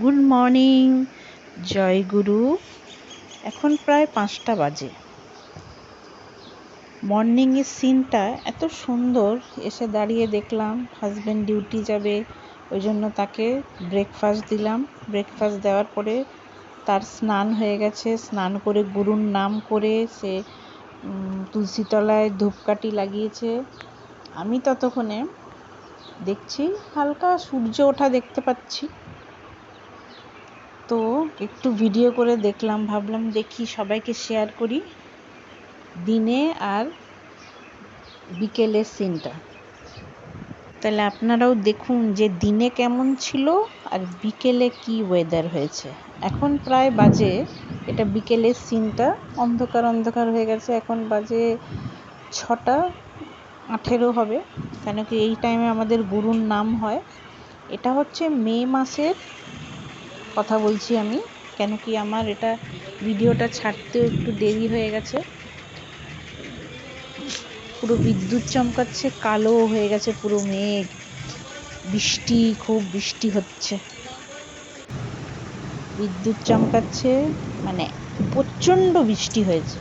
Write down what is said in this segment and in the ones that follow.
Good morning, জয় গুরু। এখন প্রায় 5টা বাজে। মর্নিংয়ের সিনটা এত সুন্দর, এসে দাঁড়িয়ে দেখলাম হাজব্যান্ড ডিউটি যাবে, ওই জন্য তাকে ব্রেকফাস্ট দিলাম। ব্রেকফাস্ট দেওয়ার পরে তার স্নান হয়ে গেছে, স্নান করে গুরুর নাম করে সে তুলসী তলায় ধূপকাঠি লাগিয়েছে। আমি ততক্ষণে দেখছি হালকা সূর্য ওঠা দেখতে পাচ্ছি, তো একটু ভিডিও করে দেখলাম, ভাবলাম দেখি সবাইকে শেয়ার করি দিনে আর বিকেলের সিনটা। তাহলে আপনারাও দেখুন যে দিনে কেমন ছিল আর বিকেলে কি ওয়েদার হয়েছে। এখন প্রায় বাজে, এটা বিকেলের সিনটা, অন্ধকার অন্ধকার হয়ে গেছে। এখন বাজে 6:18 হবে, কেন কি এই টাইমে আমাদের গুরুর নাম হয়। এটা হচ্ছে মে মাসের কথা বলছি আমি, কেন কি আমার এটা ভিডিওটা ছাড়তেও একটু দেরি হয়ে গেছে। পুরো বিদ্যুৎ চমকাচ্ছে, কালো হয়ে গেছে পুরো মেঘ, বৃষ্টি, খুব বৃষ্টি হচ্ছে, বিদ্যুৎ চমকাচ্ছে, মানে প্রচণ্ড বৃষ্টি হয়েছে।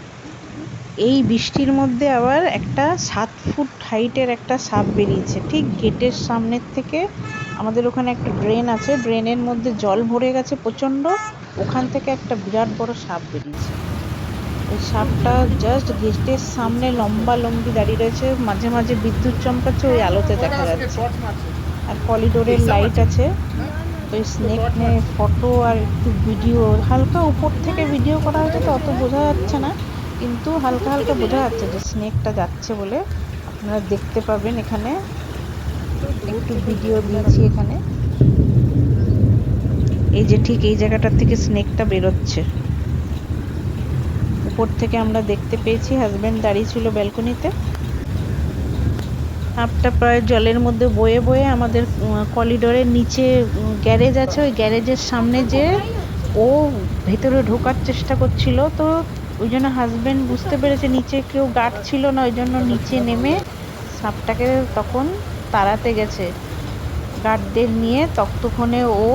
এই বৃষ্টির মধ্যে আবার একটা 7 ফুট হাইটের একটা সাপ বেরিয়েছে ঠিক গেটের সামনের থেকে। আমাদের ওখানে একটা ড্রেন আছে, ড্রেনের মধ্যে জল ভরে গেছে প্রচণ্ড, ওখান থেকে একটা বিরাট বড় সাপ বেরিয়েছে। ওই সাপটা জাস্ট গেটের সামনে লম্বা লম্বি দাঁড়িয়ে রয়েছে, মাঝে মাঝে বিদ্যুৎ চমকাচ্ছে, ওই আলোতে দেখা যাচ্ছে। আর করিডোরের লাইট আছে, তো ওই স্নেক নিয়ে ফটো আর একটু ভিডিও, হালকা উপর থেকে ভিডিও করা হয়েছে তো অত বোঝা যাচ্ছে না, কিন্তু হালকা হালকা বোঝা যাচ্ছে যে স্নেকটা যাচ্ছে বলে। আপনারা দেখতে পাবেন, এখানে একটু ভিডিও দিয়েছি। এখানে এই যে ঠিক এই জায়গাটার থেকে স্নেকটা বেরোচ্ছে, উপর থেকে আমরা দেখতে পেয়েছি। হাজব্যান্ড দাঁড়িয়ে ছিল ব্যালকনিতে। সাপটা প্রায় জলের মধ্যে বয়ে বয়ে আমাদের করিডোরের নিচে গ্যারেজ আছে, ওই গ্যারেজের সামনে যে ও ভেতরে ঢোকার চেষ্টা করছিল, তো ওই জন্য হাজব্যান্ড বুঝতে পেরেছে নিচে কেউ গার্ড ছিল না, ওই জন্য নিচে নেমে সাপটাকে তখন তাড়াতে গেছে গার্ডদের নিয়ে। ততক্ষণে ও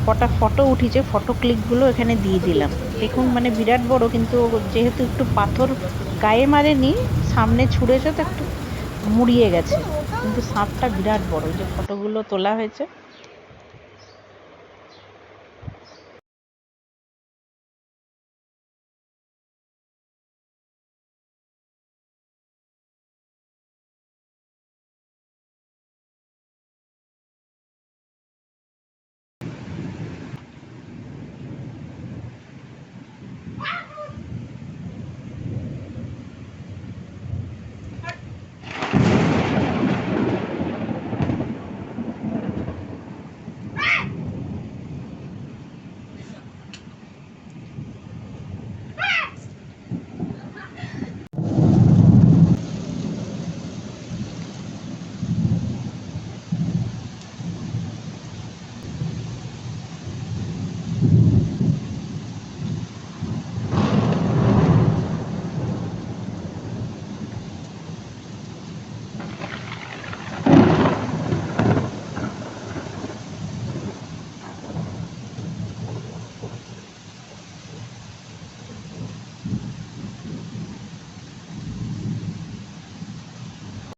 কটা ফটো উঠিছে, ফটো ক্লিকগুলো এখানে দিয়ে দিলাম। দেখুন মানে বিরাট বড়, কিন্তু যেহেতু একটু পাথর গায়ে মারেনি, সামনে ছুঁড়েছে তো একটু মুড়িয়ে গেছে, কিন্তু সাপটা বিরাট বড়। যে ফটোগুলো তোলা হয়েছে